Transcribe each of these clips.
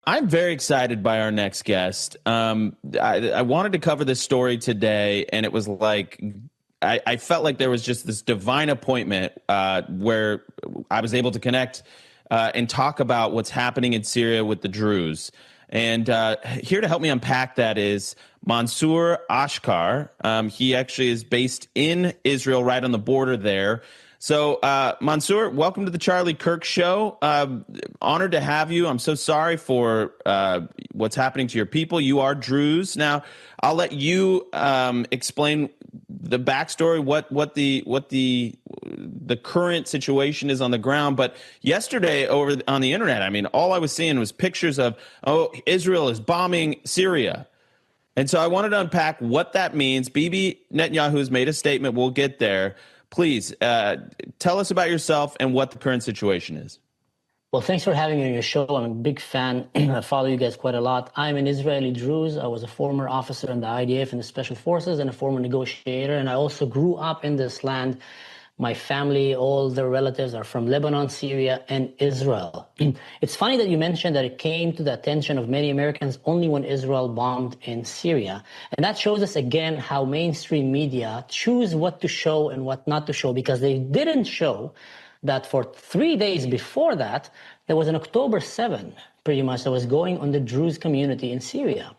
I'm very excited by our next guest. I wanted to cover this story today, and it was like I felt like there was just this divine appointment where I was able to connect and talk about what's happening in Syria with the Druze. And here to help me unpack that is Mansour Ashkar. He actually is based in Israel, right on the border there. So, Mansour, welcome to the Charlie Kirk Show. Honored to have you. I'm so sorry for what's happening to your people. You are Druze. Now, I'll let you explain the backstory, what the current situation is on the ground. But yesterday over on the internet, I mean, all I was seeing was pictures of, oh, Israel is bombing Syria. And so I wanted to unpack what that means. Bibi Netanyahu has made a statement. We'll get there. Please tell us about yourself and what the current situation is. Well, thanks for having me on your show. I'm a big fan. I follow you guys quite a lot. I'm an Israeli Druze. I was a former officer in the IDF and the Special Forces and a former negotiator. And I also grew up in this land. My family, all their relatives are from Lebanon, Syria, and Israel. It's funny that you mentioned that it came to the attention of many Americans only when Israel bombed in Syria. And that shows us again how mainstream media choose what to show and what not to show, because they didn't show that for 3 days before that, there was an October 7, pretty much, that was going on the Druze community in Syria.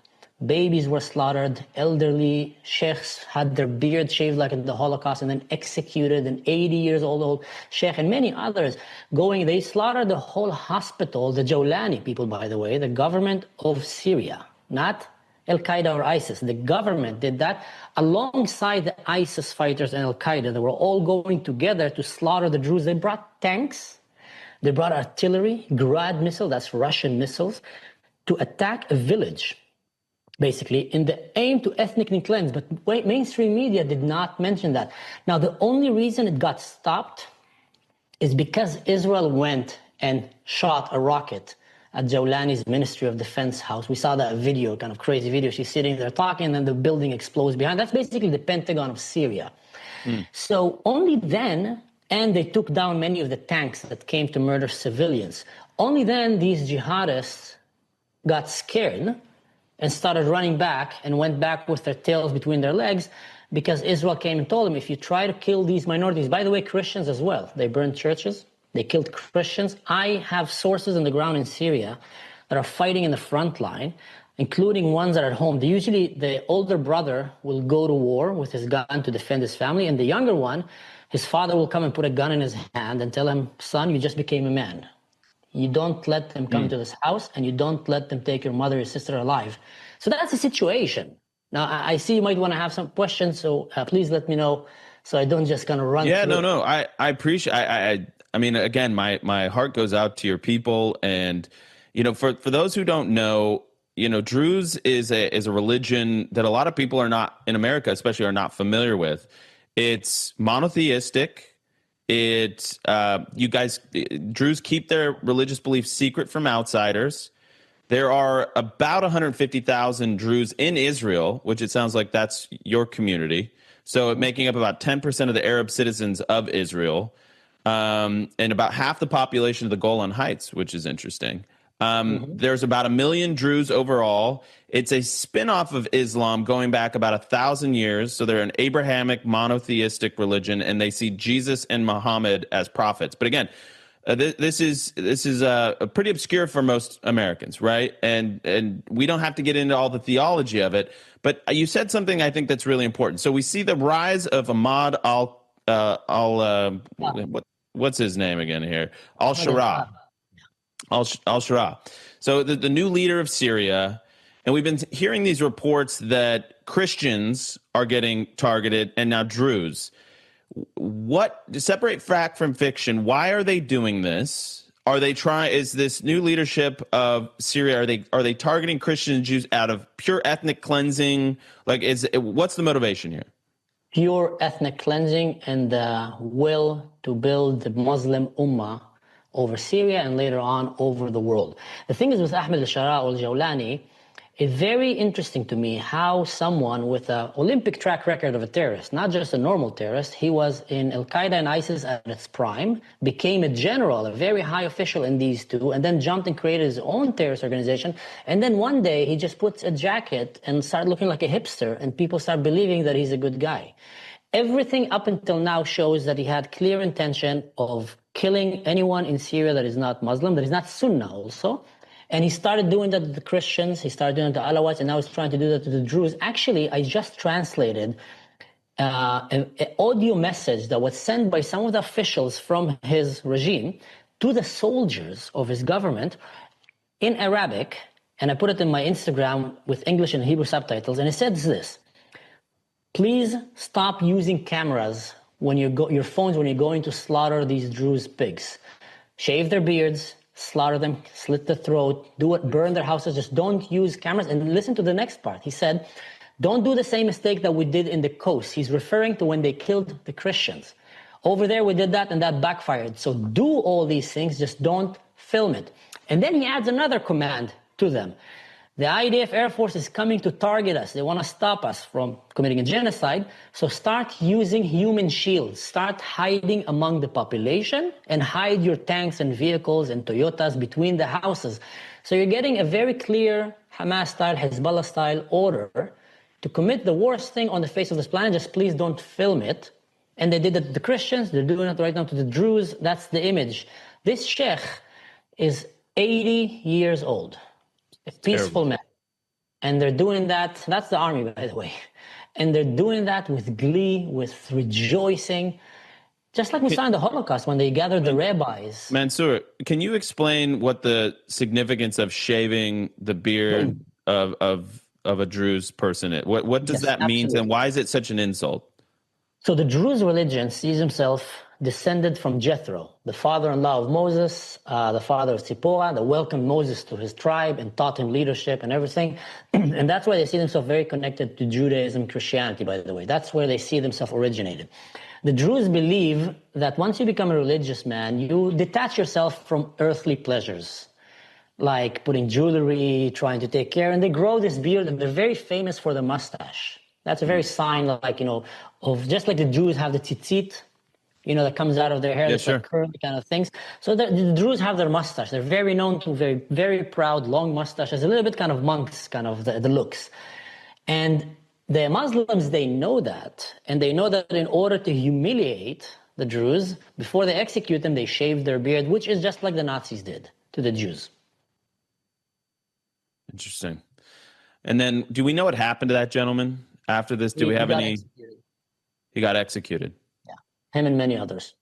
Babies were slaughtered, elderly sheikhs had their beard shaved like in the Holocaust and then executed, an 80 years old sheikh and many others they slaughtered the whole hospital, the Jawlani people, by the way, the government of Syria, not Al-Qaeda or ISIS. The government did that alongside the ISIS fighters and Al-Qaeda. They were all going together to slaughter the Druze. They brought tanks, they brought artillery, Grad missile, that's Russian missiles, to attack a village, basically, in the aim to ethnically cleanse. But mainstream media did not mention that. Now, the only reason it got stopped is because Israel went and shot a rocket at Jawlani's Ministry of Defense house. We saw that video, kind of crazy video. She's sitting there talking, and then the building explodes behind. That's basically the Pentagon of Syria. So only then, and they took down many of the tanks that came to murder civilians. Only then these jihadists got scared and started running back and went back with their tails between their legs, because Israel came and told them, if you try to kill these minorities, by the way, Christians as well, they burned churches, they killed Christians. I have sources on the ground in Syria that are fighting in the front line, including ones that are at home. The older brother will go to war with his gun to defend his family, and the younger one, his father will come and put a gun in his hand and tell him, son, you just became a man. You don't let them come to this house, and you don't let them take your mother or sister alive. So that's the situation. Now, I see you might want to have some questions, so please let me know so I don't just kind of run Yeah, through. no. I appreciate I mean, again, my heart goes out to your people. And, for those who don't know, Druze is a religion that a lot of people are not, in America especially, are not familiar with. It's monotheistic. Druze keep their religious beliefs secret from outsiders. There are about 150,000 Druze in Israel, which it sounds like that's your community. So making up about 10% of the Arab citizens of Israel, and about half the population of the Golan Heights, which is interesting. There's about 1 million Druze overall. It's a spin-off of Islam going back about 1,000 years. So they're an Abrahamic monotheistic religion, and they see Jesus and Muhammad as prophets. But again, this is pretty obscure for most Americans, right? And we don't have to get into all the theology of it. But you said something I think that's really important. So we see the rise of Ahmad what's his name again here? Al-Shara. Al-Shara. So the new leader of Syria, and we've been hearing these reports that Christians are getting targeted, and now Druze. To separate fact from fiction, why are they doing this? Is this new leadership of Syria, are they targeting Christians and Jews out of pure ethnic cleansing? What's the motivation here? Pure ethnic cleansing and the will to build the Muslim Ummah over Syria and later on over the world. The thing is with Ahmed al-Shara al-Jawlani, It's very interesting to me how someone with an Olympic track record of a terrorist, not just a normal terrorist, he was in Al-Qaeda and ISIS at its prime, became a general, a very high official in these two, and then jumped and created his own terrorist organization. And then one day he just puts a jacket and started looking like a hipster, and people start believing that he's a good guy. Everything up until now shows that he had clear intention of killing anyone in Syria that is not Muslim, that is not Sunnah also. And he started doing that to the Christians, he started doing it to Alawites, and now he's trying to do that to the Druze. Actually, I just translated an audio message that was sent by some of the officials from his regime to the soldiers of his government in Arabic, and I put it in my Instagram with English and Hebrew subtitles, and it says this: please stop using cameras when your phones when you're going to slaughter these Druze pigs. Shave their beards, slaughter them, slit the throat, do it, burn their houses. Just don't use cameras. And listen to the next part. He said, don't do the same mistake that we did in the coast. He's referring to when they killed the Christians. Over there we did that and that backfired. So do all these things, just don't film it. And then he adds another command to them. The IDF Air Force is coming to target us. They want to stop us from committing a genocide. So start using human shields. Start hiding among the population and hide your tanks and vehicles and Toyotas between the houses. So you're getting a very clear Hamas-style, Hezbollah-style order to commit the worst thing on the face of this planet. Just please don't film it. And they did it to the Christians. They're doing it right now to the Druze. That's the image. This sheikh is 80 years old. A peaceful man. And they're doing that, that's the army, by the way. And they're doing that with glee, with rejoicing, just like we saw in the Holocaust when they gathered the rabbis. Mansour, can you explain what the significance of shaving the beard of a Druze person is? What does that mean, and why is it such an insult? So the Druze religion sees himself descended from Jethro, the father-in-law of Moses, the father of Zipporah, that welcomed Moses to his tribe and taught him leadership and everything. And that's why they see themselves very connected to Judaism, Christianity, by the way. That's where they see themselves originated. The Druze believe that once you become a religious man, you detach yourself from earthly pleasures, like putting jewelry, trying to take care, and they grow this beard, and they're very famous for the mustache. That's a very sign, like, of just like the Jews have the tzitzit, that comes out of their hair, like curly kind of things. So the Druze have their mustache. They're very known to very, very proud, long mustaches, a little bit kind of monks, kind of the looks. And the Muslims, they know that. And they know that in order to humiliate the Druze, before they execute them, they shave their beard, which is just like the Nazis did to the Jews. Interesting. And then, do we know what happened to that gentleman after this? Do we have any? Executed. He got executed. Him and many others.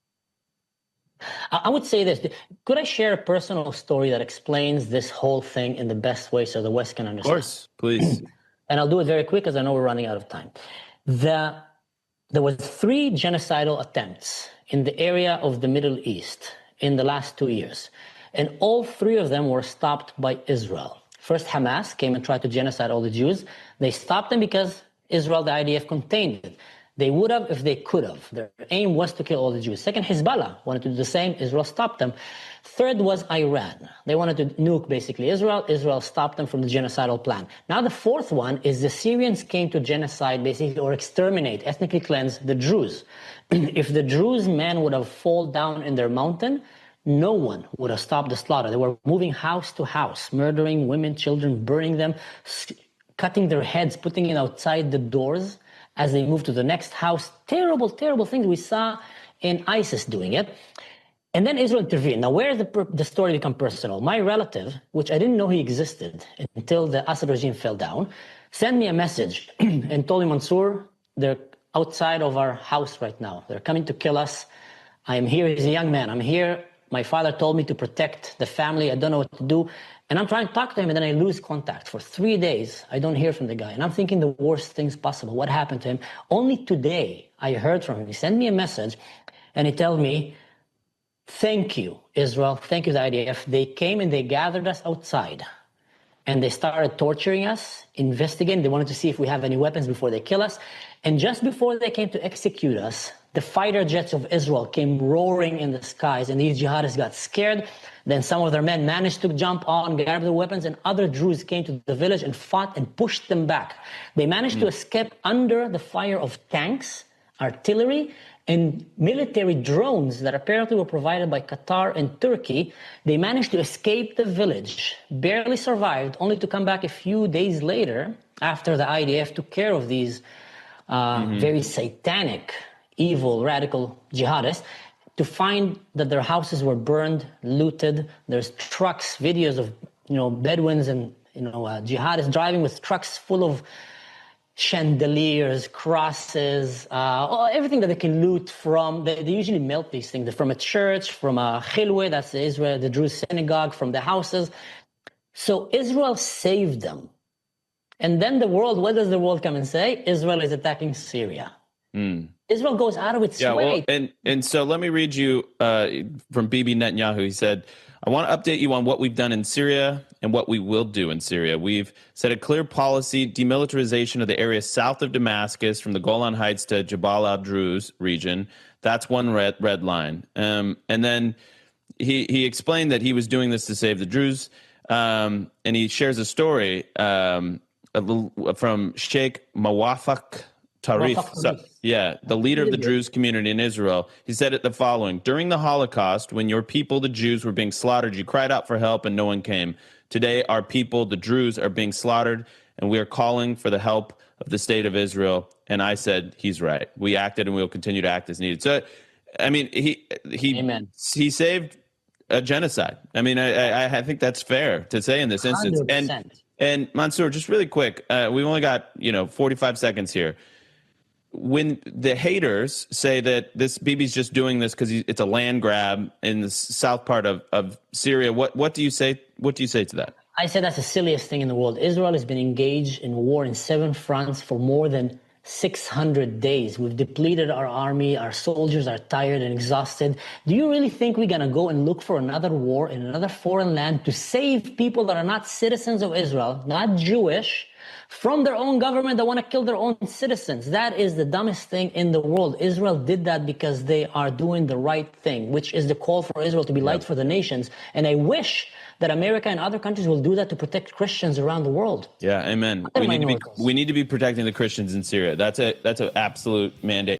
I would say this. Could I share a personal story that explains this whole thing in the best way so the West can understand? Of course, please. And I'll do it very quick because I know we're running out of time. There was 3 genocidal attempts in the area of the Middle East in the last 2 years. And all 3 of them were stopped by Israel. First, Hamas came and tried to genocide all the Jews. They stopped them because Israel, the IDF, contained it. They would have if they could have. Their aim was to kill all the Jews. Second, Hezbollah wanted to do the same. Israel stopped them. Third was Iran. They wanted to nuke basically Israel. Israel stopped them from the genocidal plan. Now the fourth one is the Syrians came to genocide basically, or exterminate, ethnically cleanse the Druze. If the Druze men would have fallen down in their mountain, no one would have stopped the slaughter. They were moving house to house, murdering women, children, burning them, cutting their heads, putting it outside the doors as they moved to the next house. Terrible, terrible things. We saw in ISIS doing it. And then Israel intervened. Now, where the story become personal? My relative, which I didn't know he existed until the Assad regime fell down, sent me a message and told me, Mansour, they're outside of our house right now. They're coming to kill us. I am here. He's a young man. I'm here. My father told me to protect the family. I don't know what to do. And I'm trying to talk to him, and then I lose contact. For 3 days, I don't hear from the guy. And I'm thinking the worst things possible. What happened to him? Only today, I heard from him. He sent me a message, and he told me, thank you, Israel. Thank you, the IDF. They came and they gathered us outside. And they started torturing us, investigating. They wanted to see if we have any weapons before they kill us. And just before they came to execute us, the fighter jets of Israel came roaring in the skies, and these jihadists got scared. Then some of their men managed to jump on, grab the weapons, and other Druze came to the village and fought and pushed them back. They managed to escape under the fire of tanks, artillery, and military drones that apparently were provided by Qatar and Turkey. They managed to escape the village, barely survived, only to come back a few days later after the IDF took care of these very satanic, evil, radical jihadists, to find that their houses were burned, looted. There's trucks, videos of Bedouins and jihadists driving with trucks full of chandeliers, crosses, everything that they can loot from. They usually melt these things from a church, from a chilwe, that's Israel, the Druze synagogue, from the houses. So Israel saved them. And then the world, what does the world come and say? Israel is attacking Syria. Israel goes out of its way. Well, and so let me read you from Bibi Netanyahu. He said, I want to update you on what we've done in Syria and what we will do in Syria. We've set a clear policy, demilitarization of the area south of Damascus from the Golan Heights to Jabal al-Druze region. That's one red line. And then he explained that he was doing this to save the Druze. And he shares a story from Sheikh Mawafaq Tarif, the leader of the Druze community in Israel. He said the following: during the Holocaust, when your people, the Jews, were being slaughtered, you cried out for help and no one came. Today, our people, the Druze, are being slaughtered, and we are calling for the help of the state of Israel. And I said, he's right. We acted, and we will continue to act as needed. So, I mean, he saved a genocide. I mean, I think that's fair to say in this instance. 100%. And Mansour, just really quick, we've only got 45 seconds here. When the haters say that Bibi's just doing this because it's a land grab in the south part of Syria, what do you say? What do you say to that? I say that's the silliest thing in the world. Israel has been engaged in war in 7 fronts for more than 600 days. We've depleted our army. Our soldiers are tired and exhausted. Do you really think we're going to go and look for another war in another foreign land to save people that are not citizens of Israel, not Jewish, from their own government that want to kill their own citizens? That is the dumbest thing in the world. Israel did that because they are doing the right thing, which is the call for Israel to be light for the nations. And I wish that America and other countries will do that to protect Christians around the world. Yeah, amen. We need to be protecting the Christians in Syria. That's an absolute mandate.